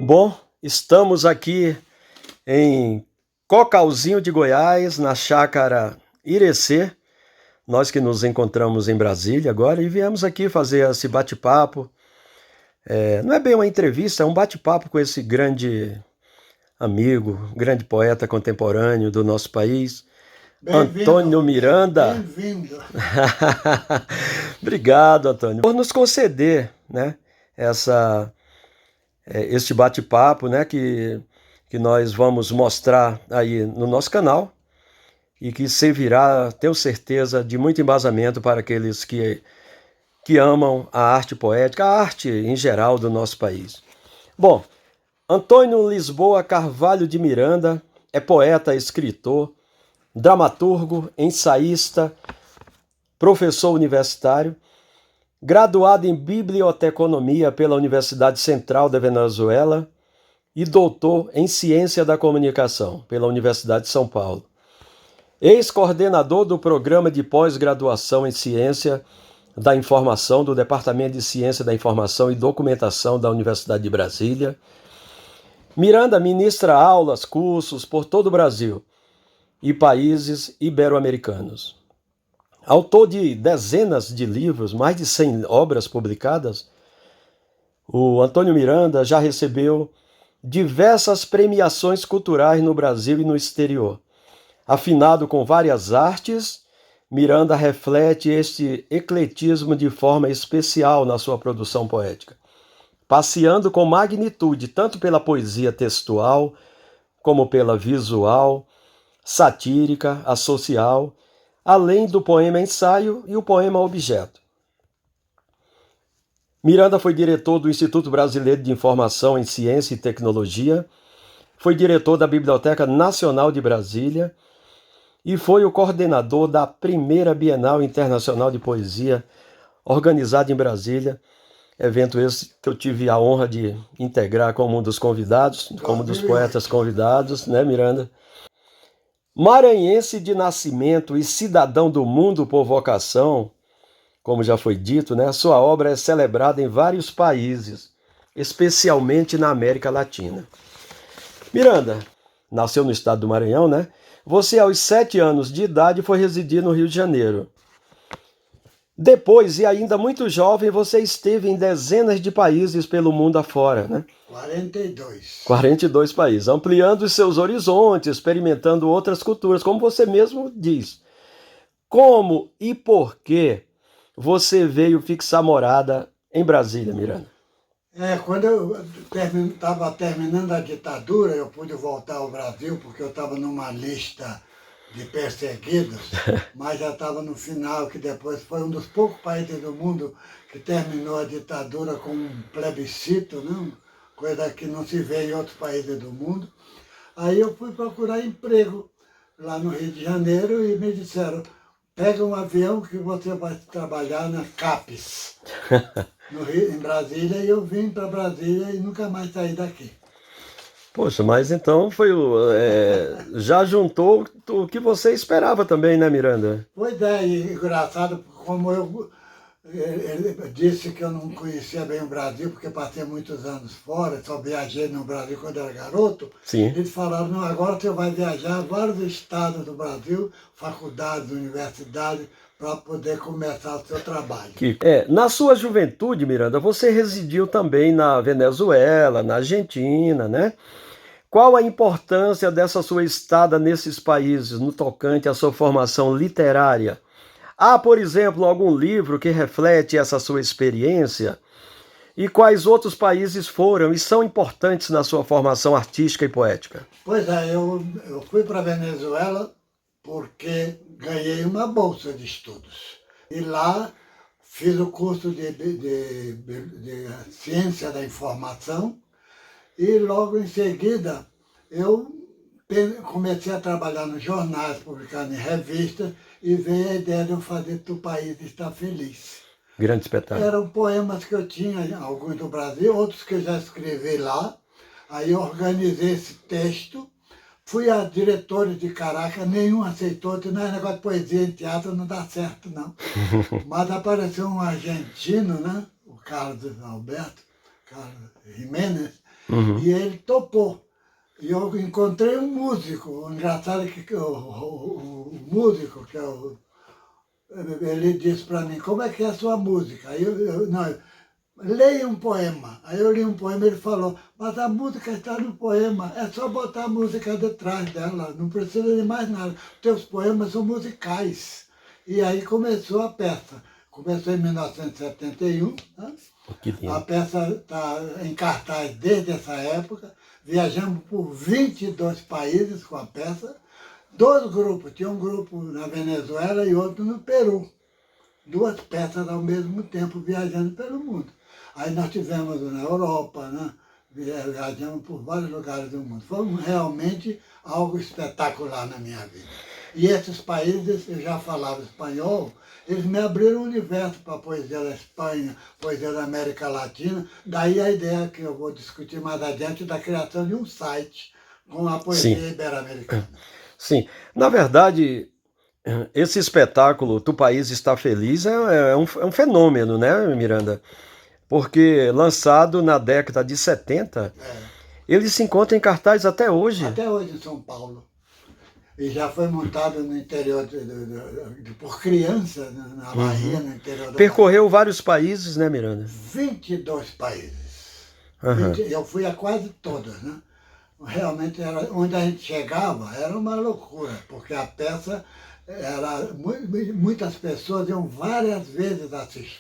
Bom, estamos aqui em Cocalzinho de Goiás, na chácara Irecê. Nós que nos encontramos em Brasília agora e viemos aqui fazer esse bate-papo. Não é bem uma entrevista, é um bate-papo com esse grande amigo, grande poeta contemporâneo do nosso país, Antônio Bem-vindo, Miranda. bem-vindo. Obrigado, Antônio, por nos conceder, né, este bate-papo, né, que nós vamos mostrar aí no nosso canal e que servirá, tenho certeza, de muito embasamento para aqueles que amam a arte poética, a arte em geral do nosso país. Bom, Antônio Lisboa Carvalho de Miranda é poeta, escritor, dramaturgo, ensaísta, professor universitário, graduado em biblioteconomia pela Universidade Central da Venezuela e doutor em ciência da comunicação pela Universidade de São Paulo. Ex-coordenador do programa de pós-graduação em ciência da informação do Departamento de Ciência da Informação e Documentação da Universidade de Brasília. Miranda ministra aulas, cursos por todo o Brasil e países ibero-americanos. Autor de dezenas de livros, mais de 100 obras publicadas, o Antônio Miranda já recebeu diversas premiações culturais no Brasil e no exterior. Afinado com várias artes, Miranda reflete este ecletismo de forma especial na sua produção poética, passeando com magnitude tanto pela poesia textual, como pela visual, satírica, a social, além do poema-ensaio e o poema-objeto. Miranda foi diretor do Instituto Brasileiro de Informação em Ciência e Tecnologia, foi diretor da Biblioteca Nacional de Brasília e foi o coordenador da primeira Bienal Internacional de Poesia, organizada em Brasília, evento esse que eu tive a honra de integrar como um dos convidados, como um dos poetas convidados, né, Miranda? Maranhense de nascimento e cidadão do mundo por vocação, como já foi dito, né, sua obra é celebrada em vários países, especialmente na América Latina. Miranda nasceu no estado do Maranhão, né? Você, aos 7 anos de idade, foi residir no Rio de Janeiro. Depois, e ainda muito jovem, você esteve em dezenas de países pelo mundo afora, né? 42. 42 países, ampliando os seus horizontes, experimentando outras culturas, como você mesmo diz. Como e por que você veio fixar morada em Brasília, Miranda? Quando eu estava terminando a ditadura, eu pude voltar ao Brasil, porque eu estava numa lista de perseguidos, mas já estava no final, que depois foi um dos poucos países do mundo que terminou a ditadura com um plebiscito, né? Coisa que não se vê em outros países do mundo. Aí eu fui procurar emprego lá no Rio de Janeiro e me disseram: pega um avião que você vai trabalhar na CAPES, no Rio, em Brasília, e eu vim para Brasília e nunca mais saí daqui. Poxa, mas então já juntou o que você esperava também, né, Miranda? Pois é, e engraçado, como ele disse que eu não conhecia bem o Brasil, porque passei muitos anos fora, só viajei no Brasil quando era garoto. Sim. Eles falaram: não, agora você vai viajar a vários estados do Brasil, faculdades, universidades, para poder começar o seu trabalho. Na sua juventude, Miranda, você residiu também na Venezuela, na Argentina, né? Qual a importância dessa sua estada nesses países no tocante à sua formação literária? Há, por exemplo, algum livro que reflete essa sua experiência? E quais outros países foram e são importantes na sua formação artística e poética? Pois é, eu fui para a Venezuela porque ganhei uma bolsa de estudos. E lá fiz o curso de Ciência da Informação e logo em seguida eu comecei a trabalhar nos jornais, publicando em revistas, e veio a ideia de eu fazer "Tu País Está Feliz". Grande espetáculo. Eram poemas que eu tinha, alguns do Brasil, outros que eu já escrevi lá. Aí eu organizei esse texto Fui a diretores de Caracas, nenhum aceitou, disse, não, negócio de poesia em teatro não dá certo, não. Mas apareceu um argentino, né? O Carlos Alberto, Carlos Jiménez, Uhum. e ele topou. E eu encontrei um músico, o engraçado é que o músico, que é ele disse para mim, como é que é a sua música? Aí não, leia um poema. Aí eu li um poema e ele falou, mas a música está no poema, é só botar a música detrás dela, não precisa de mais nada. Teus poemas são musicais. E aí começou a peça. Começou em 1971, né? Que A lindo. peça está em cartaz desde essa época. Viajamos por 22 países com a peça. Dois grupos, tinha um grupo na Venezuela e outro no Peru. Duas peças ao mesmo tempo viajando pelo mundo. Aí nós tivemos na Europa, né? Viajamos por vários lugares do mundo. Foi realmente algo espetacular na minha vida. E esses países, eu já falava espanhol, eles me abriram o universo para a poesia da Espanha, poesia da América Latina. Daí a ideia que eu vou discutir mais adiante da criação de um site com a Sim, poesia ibero-americana. sim. Na verdade, esse espetáculo Tu País Está Feliz é um fenômeno, né, Miranda? Porque lançado na década de 70, É, ele se encontra em cartaz até hoje. até hoje em São Paulo. E já foi montado no interior, por crianças, na Bahia, Uhum. no interior da Bahia. Percorreu vários países, né, Miranda? 22 países. Aham. Eu fui a quase todas, né? Realmente, era, onde a gente chegava, era uma loucura, porque a peça era. Muitas pessoas iam várias vezes assistir.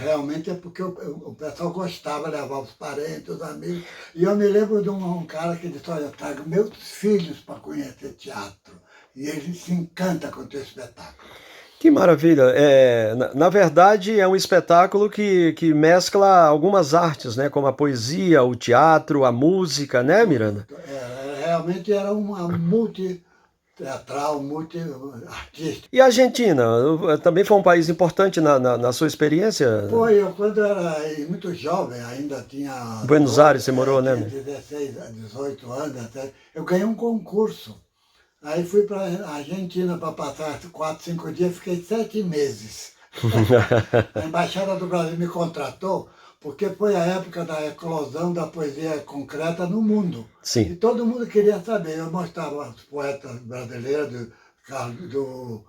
Realmente é porque o pessoal gostava, levava os parentes, os amigos. E eu me lembro de um cara que disse, olha, eu trago meus filhos para conhecer teatro. E ele se encanta com o teu espetáculo. Que maravilha! Na verdade, é um espetáculo que mescla algumas artes, né? Como a poesia, o teatro, a música, né, Tudo. Miranda? Realmente era uma multi-teatral, multi-artística. E a Argentina também foi um país importante na sua experiência? Foi, eu quando era muito jovem, ainda tinha Buenos Aires, você morou, tinha né? 16 a 18 anos até, eu ganhei um concurso. Aí fui para a Argentina para passar 4, 5 dias, fiquei 7 meses. A Embaixada do Brasil me contratou porque foi a época da eclosão da poesia concreta no mundo. E Sim, todo mundo queria saber. Eu mostrava os poetas brasileiros, do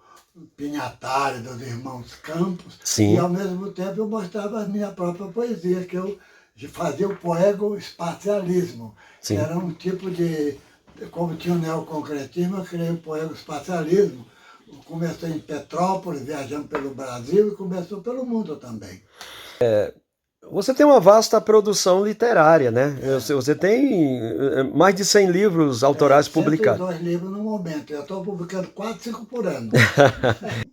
Pinhatari, dos irmãos Campos, e sim, ao mesmo tempo eu mostrava a minha própria poesia, que eu fazia o poego-espacialismo, que sim. era um tipo de. Como tinha o neoconcretismo, eu criei o poego-espacialismo. Começou em Petrópolis, viajando pelo Brasil, e começou pelo mundo também. Você tem uma vasta produção literária, né? É, Você tem mais de 100 livros autorais publicados. 102 livros no momento. Eu estou publicando 4, 5 por ano.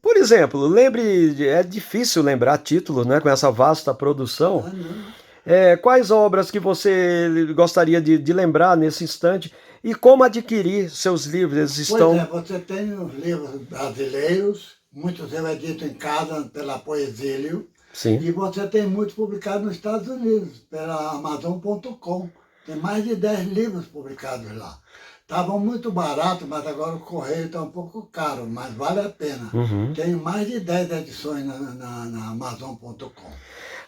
Por exemplo, é difícil lembrar títulos, né? Com essa vasta produção. Ah, não. Quais obras que você gostaria de lembrar nesse instante e como adquirir seus livros? Eles Pois é, estão. você tem os livros brasileiros, muitos eu edito em casa pela Poesílio, Sim. e você tem muitos publicados nos Estados Unidos, pela Amazon.com. Tem mais de 10 livros publicados lá. Estavam muito baratos, mas agora o correio está um pouco caro, mas vale a pena. Uhum. Tem mais de 10 edições na Amazon.com.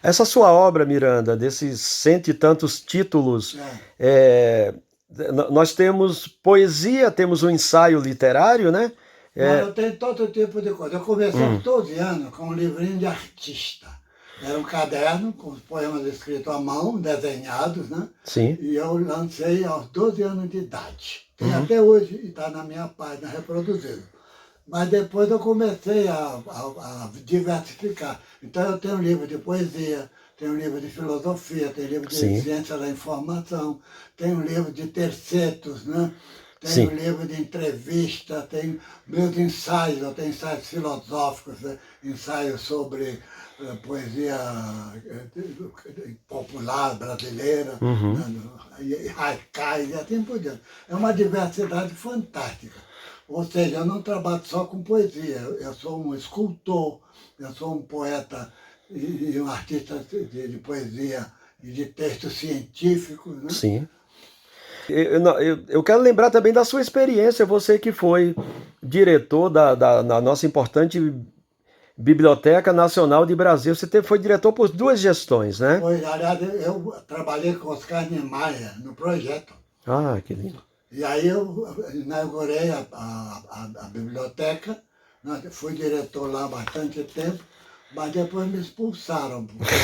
Essa sua obra, Miranda, desses cento e tantos títulos, É. é, nós temos poesia, temos um ensaio literário, né? Não, É, eu tenho todo tipo de coisa. Eu comecei aos hum, 12 anos com um livrinho de artista. Era um caderno com os poemas escritos à mão, desenhados, né? sim. E eu lancei aos 12 anos de idade. Tem Uhum. até hoje e está na minha página reproduzido. Mas depois eu comecei a diversificar. Então eu tenho um livro de poesia, tenho um livro de filosofia, tenho um livro de Sim. ciência da informação, tenho um livro de tercetos, né? Tenho um Sim. livro de entrevista, tenho meus ensaios, eu tenho ensaios filosóficos, né? Ensaios sobre poesia popular brasileira, Uhum. né? Haikai e assim por diante. É uma diversidade fantástica. Ou seja, eu não trabalho só com poesia, eu sou um escultor, eu sou um poeta e um artista de poesia e de textos científicos, né? Sim. Eu quero lembrar também da sua experiência, você que foi diretor da nossa importante Biblioteca Nacional de Brasília. Foi diretor por 2 gestões, né? Foi, aliás, eu trabalhei com Oscar Niemeyer no projeto. Ah, que lindo. E aí eu inaugurei a biblioteca, né, fui diretor lá há bastante tempo, mas depois me expulsaram, porque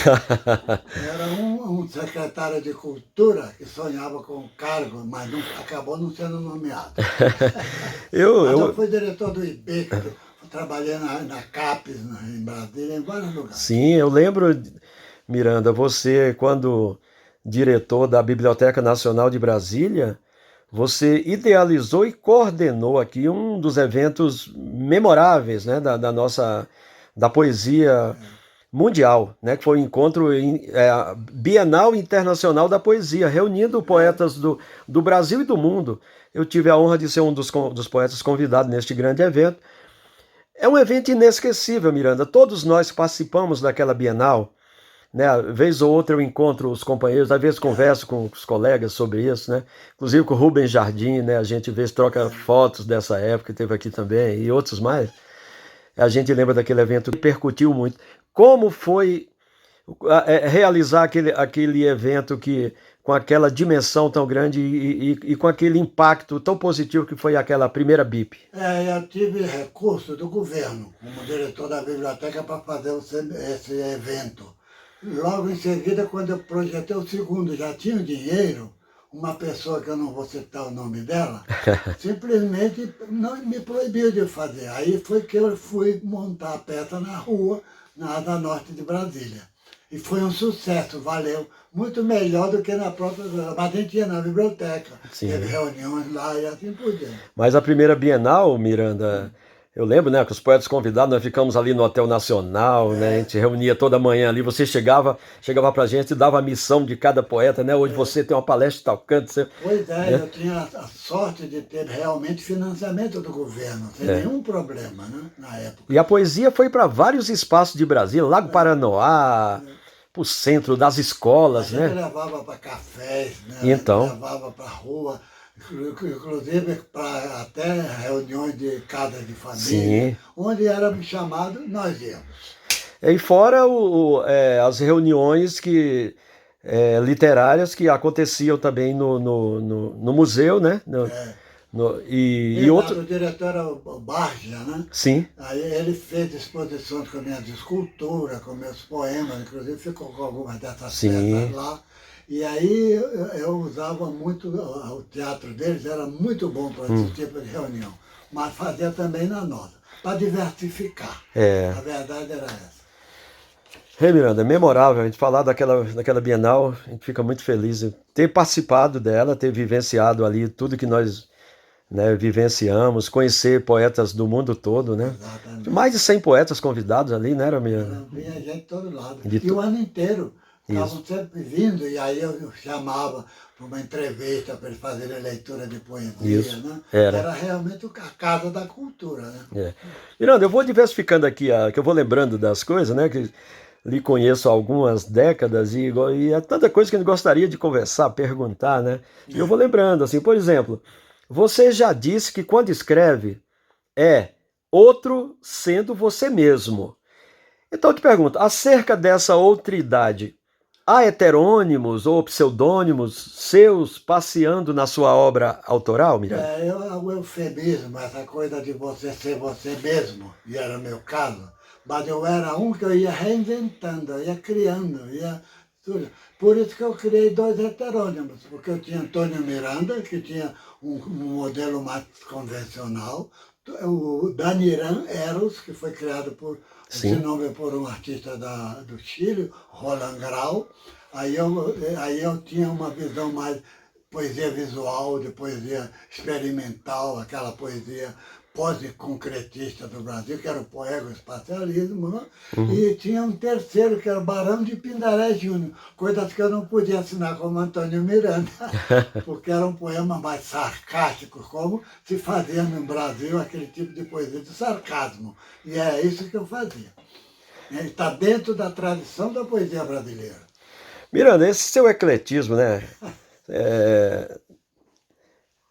era um secretário de cultura que sonhava com o cargo, mas acabou não sendo nomeado. Mas eu fui diretor do IBEC, trabalhei na CAPES, em Brasília, em vários lugares. Sim, eu lembro, Miranda, você, quando diretor da Biblioteca Nacional de Brasília, você idealizou e coordenou aqui um dos eventos memoráveis, né, da poesia mundial, né, que foi o encontro Bienal Internacional da Poesia, reunindo poetas do Brasil e do mundo. Eu tive a honra de ser um dos poetas convidados neste grande evento. É um evento inesquecível, Miranda. Todos nós participamos daquela Bienal, né? Vez ou outra eu encontro os companheiros, às vezes converso com os colegas sobre isso, né? Inclusive com o Rubens Jardim, né? A gente às vezes troca fotos dessa época, teve aqui também, e outros mais. A gente lembra daquele evento que repercutiu muito. Como foi realizar aquele evento com aquela dimensão tão grande e com aquele impacto tão positivo que foi aquela primeira BIP? Eu tive recurso do governo, como diretor da biblioteca, para fazer esse evento. Logo em seguida, quando eu projetei o segundo, já tinha o dinheiro, uma pessoa que eu não vou citar o nome dela, simplesmente não me proibiu de fazer. Aí foi que eu fui montar a peça na rua, na Asa Norte de Brasília. E foi um sucesso, valeu. Muito melhor do que na própria... Mas a gente ia na biblioteca, teve reuniões lá e assim por diante. Mas a primeira Bienal, Miranda, eu lembro, né, que os poetas convidados, nós ficamos ali no Hotel Nacional, né, a gente reunia toda manhã ali, você chegava pra gente e dava a missão de cada poeta, né, hoje você tem uma palestra de tal canto. Pois é, eu tinha a sorte de ter realmente financiamento do governo, sem nenhum problema, né, na época. E a poesia foi para vários espaços de Brasília, Lago Paranoá, para o centro das escolas, né? A gente levava para cafés, né? Então. Levava para a rua, inclusive para até reuniões de casas de família, onde éramos chamados, nós íamos. E fora as reuniões literárias que aconteciam também no museu, né? O diretor era o Barja, né? Sim. Aí ele fez exposições com minhas esculturas, com meus poemas, inclusive ficou com algumas dessas peças lá. E aí eu usava muito, o teatro deles era muito bom para esse tipo de reunião, mas fazia também na nossa, para diversificar. A verdade era essa. Miranda, é memorável a gente falar daquela Bienal, a gente fica muito feliz de ter participado dela, ter vivenciado ali tudo que nós, né, vivenciamos, conhecer poetas do mundo todo, né? Exatamente. Mais de 100 poetas convidados ali, né, Miranda? Vinha gente de todo lado. E o ano inteiro. Estavam sempre vindo, e aí eu chamava para uma entrevista para eles fazerem leitura de poesia, né? Era realmente a casa da cultura, né? Miranda, eu vou diversificando aqui, que eu vou lembrando das coisas, né? Que lhe conheço há algumas décadas e é tanta coisa que a gente gostaria de conversar, perguntar, né? E eu vou lembrando, assim, por exemplo, você já disse que quando escreve é outro sendo você mesmo. Então eu te pergunto, acerca dessa outridade, há heterônimos ou pseudônimos seus passeando na sua obra autoral, Miranda? O eufemismo, essa coisa de você ser você mesmo, e era o meu caso, mas eu era um que eu ia reinventando, eu ia criando, tudo. Por isso que eu criei 2 heterônimos, porque eu tinha Antônio Miranda, que tinha um modelo mais convencional, o Daniran Eros, que foi criado esse nome por um artista do Chile, Roland Grau. Aí eu tinha uma visão mais poesia visual, de poesia experimental, aquela poesia pós-concretista do Brasil, que era o poego-espacialismo, né? E tinha um terceiro, que era o Barão de Pindaré Júnior, coisas que eu não podia assinar como Antônio Miranda, porque era um poema mais sarcástico, como se fazia no Brasil aquele tipo de poesia de sarcasmo. E é isso que eu fazia. Está dentro da tradição da poesia brasileira. Miranda, esse seu ecletismo, né?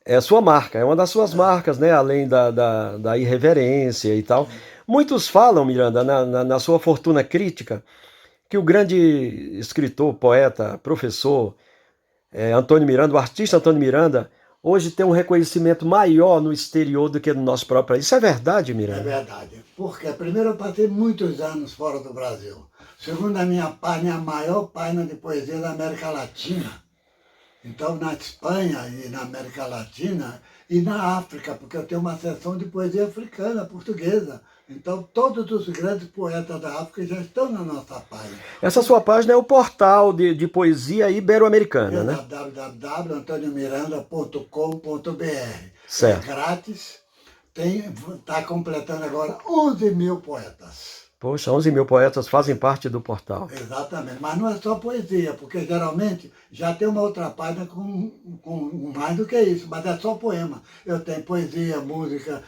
é sua marca, é uma das suas marcas, né? Além da irreverência e tal. Muitos falam, Miranda, na sua fortuna crítica, que o grande escritor, poeta, professor, Antônio Miranda, o artista Antônio Miranda, hoje tem um reconhecimento maior no exterior do que no nosso próprio país. Isso é verdade, É Miranda? verdade. Porque, primeiro, eu passei muitos anos fora do Brasil. Segundo a minha página, a maior página de poesia da América Latina. Então, na Espanha e na América Latina e na África, porque eu tenho uma seção de poesia africana, portuguesa. Então, todos os grandes poetas da África já estão na nossa página. Essa sua página é o portal de poesia ibero-americana, né? www.antoniomiranda.com.br. É Certo. grátis, está completando agora 11 mil poetas. Poxa, 11 mil poetas fazem parte do portal. Exatamente, mas não é só poesia, porque geralmente já tem uma outra página com mais do que isso, mas é só poema. Eu tenho poesia, música,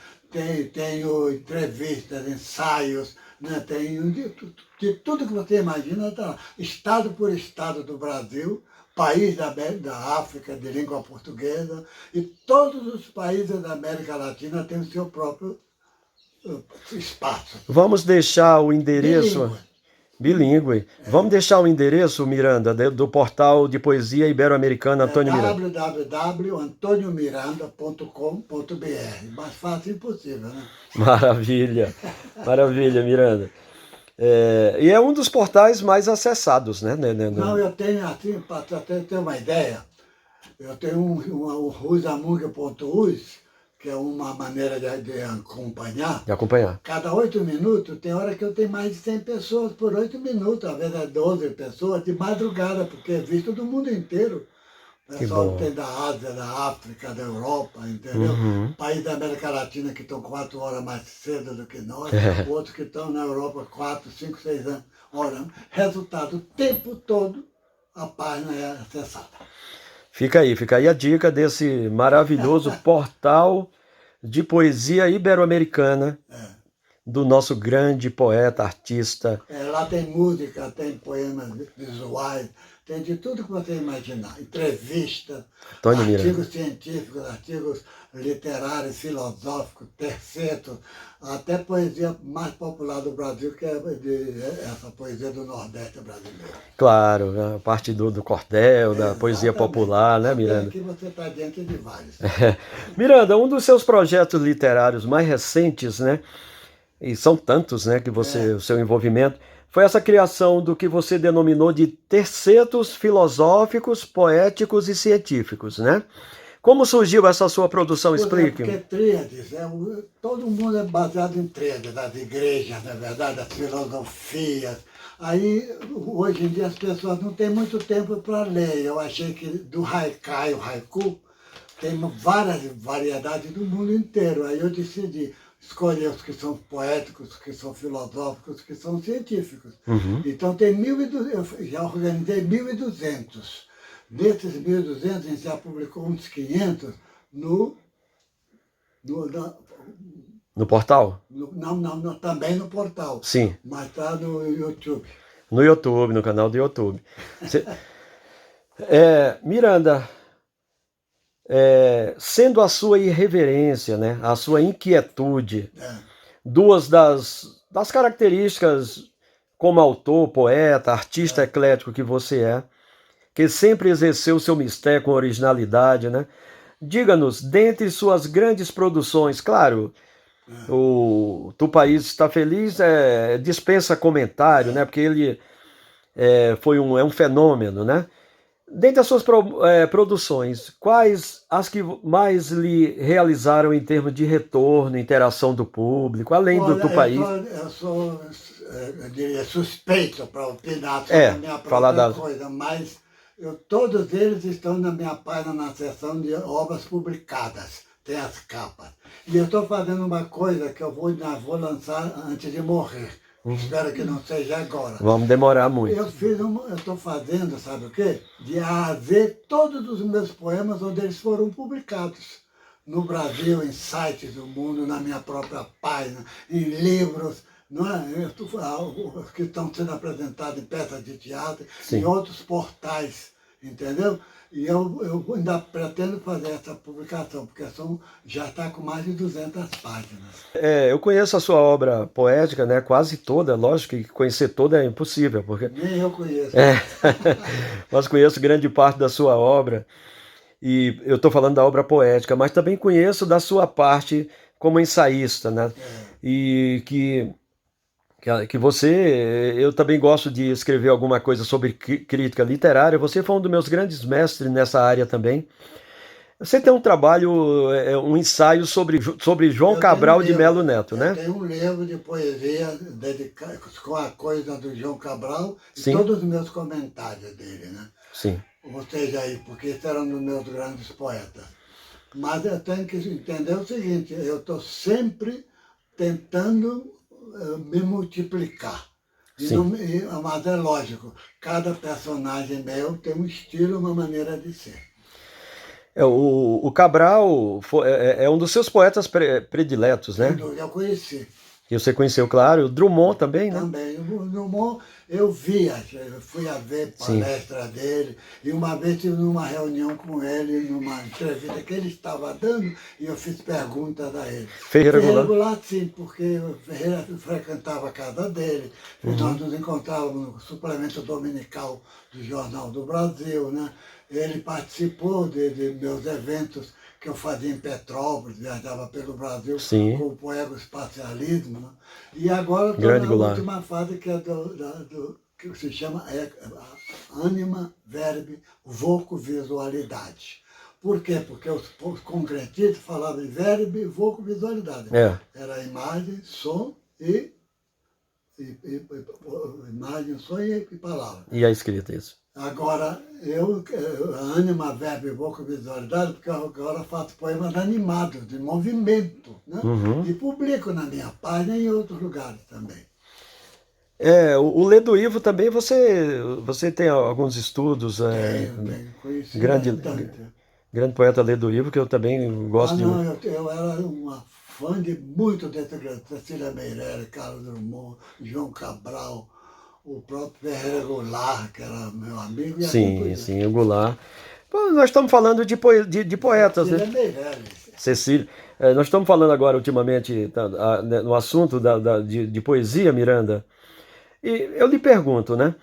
tenho entrevistas, ensaios, né? Tenho de tudo que você imagina, tá lá. Estado por estado do Brasil, país da África de língua portuguesa, e todos os países da América Latina têm o seu próprio espaço. Vamos deixar o endereço... Bilíngue. Vamos deixar o endereço, Miranda, do portal de poesia ibero-americana Antônio Miranda. www.antoniumiranda.com.br. Mais fácil impossível, né? Maravilha, maravilha, Miranda. E é um dos portais mais acessados, né? Não, eu tenho assim, para você ter uma ideia, eu tenho o rusamunga.us, que é uma maneira de acompanhar. De acompanhar. Cada 8 minutos, tem hora que eu tenho mais de 100 pessoas por 8 minutos, às vezes é 12 pessoas, de madrugada, porque é visto do mundo inteiro. O pessoal tem da Ásia, da África, da Europa, entendeu? País da América Latina que estão 4 horas mais cedo do que nós, outros que estão na Europa 4, 5, 6 horas. Resultado, o tempo todo a página é acessada. Fica aí a dica desse maravilhoso portal de poesia ibero-americana do nosso grande poeta, artista. Lá tem música, tem poemas visuais, tem de tudo que você imaginar. Entrevistas, artigos científicos, artigos literários, filosóficos, tercetos, até poesia mais popular do Brasil, que é essa poesia do Nordeste brasileiro. Claro, a parte do cordel, da poesia popular, né, Miranda? Aqui você está diante de vários. Miranda, um dos seus projetos literários mais recentes, né, e são tantos, né, que o seu envolvimento, foi essa criação do que você denominou de tercetos filosóficos, poéticos e científicos, né? Como surgiu essa sua produção? Explique. Porque tríades, todo mundo é baseado em tríades, das igrejas, na verdade, das filosofias. Aí, hoje em dia, as pessoas não têm muito tempo para ler. Eu achei que do haikai, o haiku, tem várias variedades do mundo inteiro. Aí eu decidi escolher os que são poéticos, os que são filosóficos, os que são científicos. Então tem 1.200, eu já organizei 1.200. Desses 1.200, a gente já publicou uns 500 no portal? Não, também no portal. Sim. Mas está no YouTube. No YouTube, no canal do YouTube. Miranda, sendo a sua irreverência, né, a sua inquietude, duas das características como autor, poeta, artista eclético que você é, que sempre exerceu seu mistério com originalidade, né? Diga-nos, dentre suas grandes produções, claro, o Tu País Está Feliz dispensa comentário, né? Porque ele é um fenômeno, né? Dentre as suas produções, quais as que mais lhe realizaram em termos de retorno, interação do público, além do Tu País? Eu sou eu diria, suspeito para opinar sobre a minha própria coisa, mas todos eles estão na minha página na seção de obras publicadas, tem as capas. E eu estou fazendo uma coisa que eu vou lançar antes de morrer. Espero que não seja agora. Vamos demorar muito. Eu estou fazendo, sabe o quê? De A a Z, todos os meus poemas onde eles foram publicados. No Brasil, em sites do mundo, na minha própria página, em livros, não é? Que estão sendo apresentados em peças de teatro, em outros portais entendeu? E eu ainda pretendo fazer essa publicação, porque já está com mais de 200 páginas. Eu conheço a sua obra poética, né? Quase toda, lógico que conhecer toda é impossível, porque Nem eu conheço. mas conheço grande parte da sua obra. E eu estou falando da obra poética, mas também conheço da sua parte como ensaísta, né? É, E que você, eu também gosto de escrever alguma coisa sobre crítica literária. Você foi um dos meus grandes mestres nessa área também. Você tem um trabalho, um ensaio sobre João eu tenho um Cabral de livro, Melo Neto, eu né? tenho um livro de poesia dedicado com a coisa do João Cabral e Sim, todos os meus comentários dele, né? sim, Ou seja, aí, porque esse era um dos meus grandes poetas. Mas eu tenho que entender o seguinte, eu estou sempre tentando me multiplicar. sim. Mas é lógico, cada personagem meu tem um estilo, uma maneira de ser. O Cabral é um dos seus poetas prediletos, Sem né? dúvida, eu conheci. Que você conheceu, claro. O Drummond também, né? Também. O Drummond, eu via, eu fui a ver Sim. palestra dele, e uma vez tive numa reunião com ele, numa entrevista que ele estava dando, e eu fiz perguntas a ele. Ferreira Ferreira Goulart. Goulart, sim, porque o Ferreira frequentava a casa dele, e nós nos encontrávamos no suplemento dominical do Jornal do Brasil, né? Ele participou de meus eventos que eu fazia em Petrópolis, viajava pelo Brasil Sim, com o poema Espacialismo, né? E agora estou grande na Goulart. última fase que é que se chama Anima, Verbe, Voco, Visualidade. Por quê? Porque os concretistas falavam em verbe, voco, visualidade. É. Era imagem, som imagem, som e palavra. E a escrita, isso. Agora, ânima, verbo e voco, visualidade, porque agora faço poemas animados, de movimento, né? Uhum. E publico na minha página e em outros lugares também. O Ledo Ivo também você tem alguns estudos. Tenho conheci Grande, bastante. grande poeta Ledo Ivo, que eu também gosto de. Não, eu era uma fã de muito desse grande. Cecília Meirelles, Carlos Drummond, João Cabral, o próprio Ferreira Goulart, que era meu amigo, e assim por Sim, diante. sim, o Goulart. Pô, nós estamos falando de poetas, Cecília né? Meirelles. Cecília. Nós estamos falando agora, ultimamente, né, no assunto de poesia, Miranda. E eu lhe pergunto, né?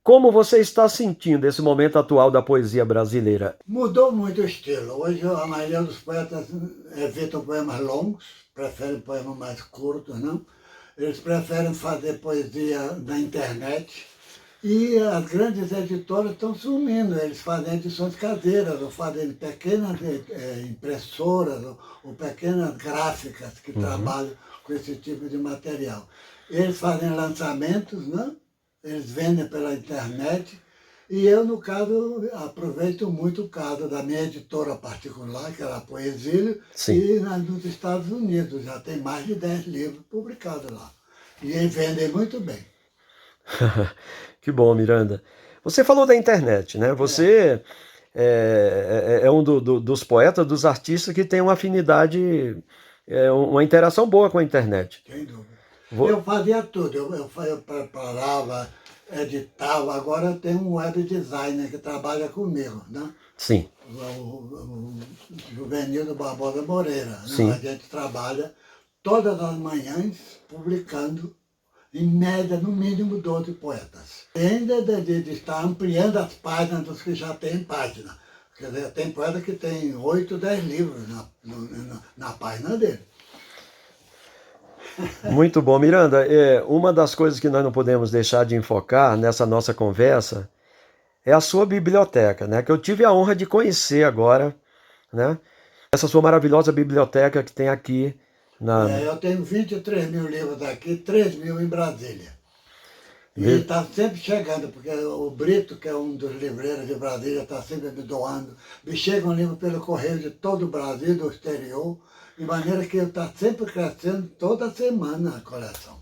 Como você está sentindo esse momento atual da poesia brasileira? Mudou muito o estilo. Hoje a maioria dos poetas evitam poemas longos, preferem poemas mais curtos, não? Eles preferem fazer poesia na internet. E as grandes editoras estão sumindo, eles fazem edições caseiras, ou fazem pequenas impressoras, ou pequenas gráficas que trabalham com esse tipo de material. Eles fazem lançamentos, né? Eles vendem pela internet, e eu, no caso, aproveito muito o caso da minha editora particular, que era a Poesílio, Sim. e nos Estados Unidos, já tem mais de 10 livros publicados lá. E eles vendem muito bem. Que bom, Miranda. Você falou da internet, né? Você é um dos poetas, dos artistas que tem uma afinidade, uma interação boa com a internet. Sem dúvida. Vou- Eu fazia tudo, eu preparava, editava, agora eu tenho um web designer que trabalha comigo, né? Sim, O Juvenildo Barbosa Moreira. Né? sim. A gente trabalha todas as manhãs publicando, em média, no mínimo 12 poetas. E ainda de estar ampliando as páginas dos que já têm página. Quer dizer, tem poeta que tem 8, 10 livros na página dele. Muito bom, Miranda. Uma das coisas que nós não podemos deixar de enfocar nessa nossa conversa é a sua biblioteca, né? Que eu tive a honra de conhecer agora, né? Essa sua maravilhosa biblioteca que tem aqui na. Eu tenho 23 mil livros aqui, 3 mil em Brasília. E Vê- está sempre chegando, porque o Brito, que é um dos livreiros de Brasília, está sempre me doando. Me chega um livro pelo correio de todo o Brasil, do exterior, de maneira que está sempre crescendo toda semana a coleção.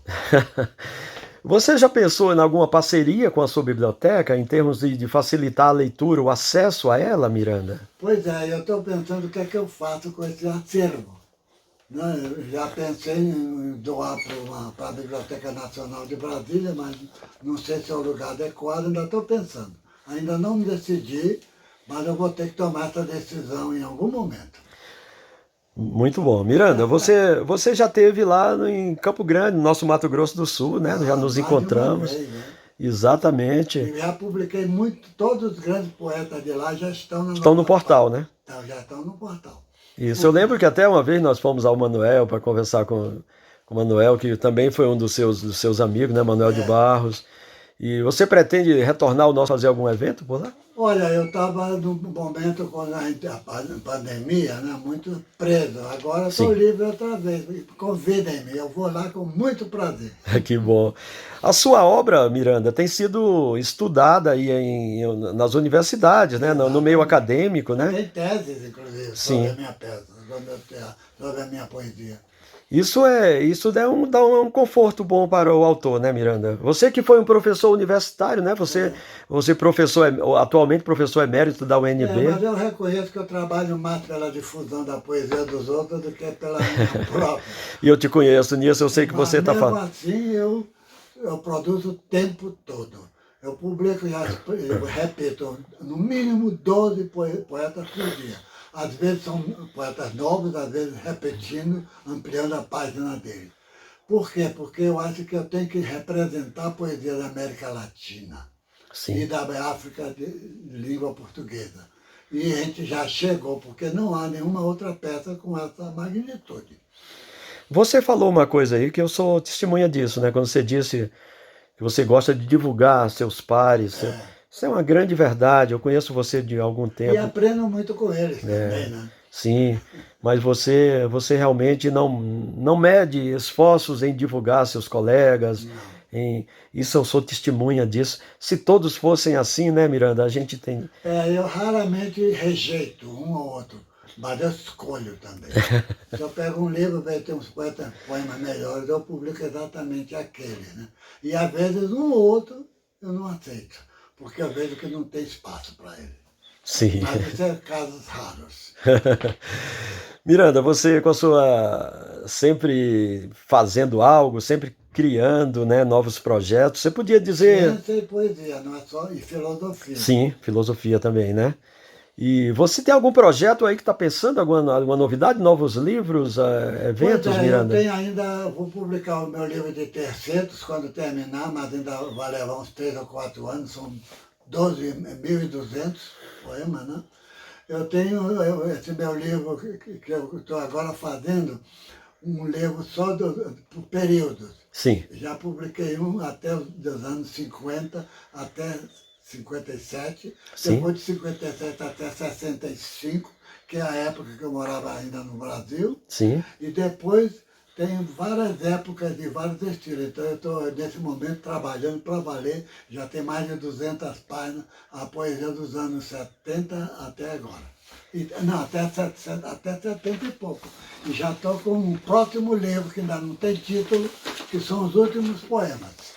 Você já pensou em alguma parceria com a sua biblioteca em termos de facilitar a leitura, o acesso a ela, Miranda? Pois é, eu estou pensando o que é que eu faço com esse acervo. Né? Eu já pensei em doar para a Biblioteca Nacional de Brasília, mas não sei se é o lugar adequado, ainda estou pensando. Ainda não me decidi, mas eu vou ter que tomar essa decisão em algum momento. Muito bom. Miranda, você já esteve lá em Campo Grande, no nosso Mato Grosso do Sul, né? Já nos Mais de uma encontramos. vez, né? Exatamente. E já publiquei muito, todos os grandes poetas de lá já estão no Estão meu no portal. portal, né? Então, já estão no portal. Isso. Eu lembro que até uma vez nós fomos ao Manuel para conversar com o Manuel, que também foi um dos seus amigos, né? Manuel de É. Barros. E você pretende retornar ao nosso fazer algum evento por lá? Olha, eu estava num momento quando a pandemia, né, muito preso. Agora estou Sim. livre outra vez. Convidem-me, eu vou lá com muito prazer. Que bom. A sua obra, Miranda, tem sido estudada aí nas universidades, né? No meio Exatamente. acadêmico, né? Tem teses, inclusive, sobre a Sim. minha peça, sobre a minha poesia. Isso dá um conforto bom para o autor, né, Miranda? Você que foi um professor universitário, né? Você professor, atualmente professor emérito da UNB. Mas eu reconheço que eu trabalho mais pela difusão da poesia dos outros do que pela minha própria. E eu te conheço nisso, eu sei que Mas você está mesmo falando. assim eu produzo o tempo todo. Eu publico, eu repito, no mínimo 12 poetas por dia. Às vezes são poetas novos, às vezes repetindo, ampliando a página dele. Por quê? Porque eu acho que eu tenho que representar a poesia da América Latina e Sim. da África de língua portuguesa. E a gente já chegou, porque não há nenhuma outra peça com essa magnitude. Você falou uma coisa aí que eu sou testemunha disso, né? Quando você disse que você gosta de divulgar seus pares. Isso é uma grande verdade. Eu conheço você de algum E tempo. aprendo muito com eles também, né? Sim, mas você realmente não mede esforços em divulgar seus colegas. Não. Isso eu sou testemunha disso. Se todos fossem assim, né, Miranda? A gente tem. Eu raramente rejeito um ou outro, mas eu escolho também. Se eu pego um livro e tem uns poemas melhores, eu publico exatamente aquele, né? E às vezes um ou outro eu não aceito, porque eu vejo que não tem espaço para ele. Sim. Mas isso é casos raros. Miranda, você com a sua sempre fazendo algo, sempre criando, né, novos projetos. Você podia dizer, Ciência e poesia, não é só, e filosofia. sim, filosofia também, né? E você tem algum projeto aí que está pensando, alguma novidade, novos livros, Pois eventos, é, eu Miranda? tenho ainda, vou publicar o meu livro de tercetos quando terminar, mas ainda vai levar uns 3 ou 4 anos, são 12.200 poemas, né? Eu tenho esse meu livro que eu estou agora fazendo, um livro só por períodos. Sim, Já publiquei um até os anos 50, até 57, sim, depois de 57 até 65, que é a época que eu morava ainda no Brasil, sim. e depois tem várias épocas de vários estilos. Então eu estou, nesse momento, trabalhando para valer, já tem mais de 200 páginas, a poesia dos anos 70 até agora. Não, até 70 e pouco. E já estou com um próximo livro, que ainda não tem título, que são os últimos poemas.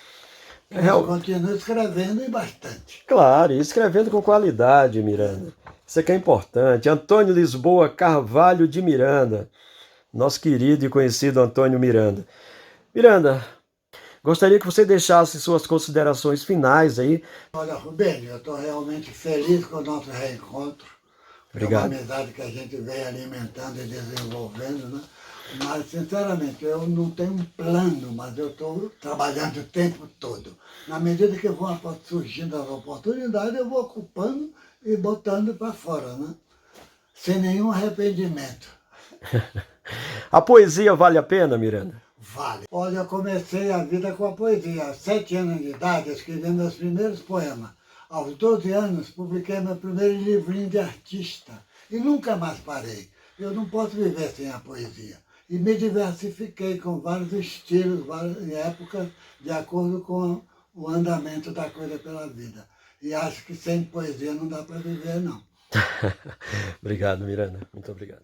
Eu continuo escrevendo e bastante. Claro, e escrevendo com qualidade, Miranda. Isso aqui é importante. Antônio Lisboa Carvalho de Miranda. Nosso querido e conhecido Antônio Miranda. Miranda, gostaria que você deixasse suas considerações finais aí. Olha, Rubens, eu estou realmente feliz com o nosso reencontro. É uma Obrigado. amizade que a gente vem alimentando e desenvolvendo, né? Mas, sinceramente, eu não tenho um plano, mas eu estou trabalhando o tempo todo. Na medida que vão surgindo as oportunidades, eu vou ocupando e botando para fora, né? Sem nenhum arrependimento. A poesia vale a pena, Miranda? Vale. Olha, eu comecei a vida com a poesia. Aos 7 anos de idade, eu escrevi meus primeiros poemas. Aos 12 anos, publiquei meu primeiro livrinho de artista. E nunca mais parei. Eu não posso viver sem a poesia. E me diversifiquei com vários estilos, várias épocas, de acordo com o andamento da coisa pela vida. E acho que sem poesia não dá para viver, não. Obrigado, Miranda. Muito obrigado.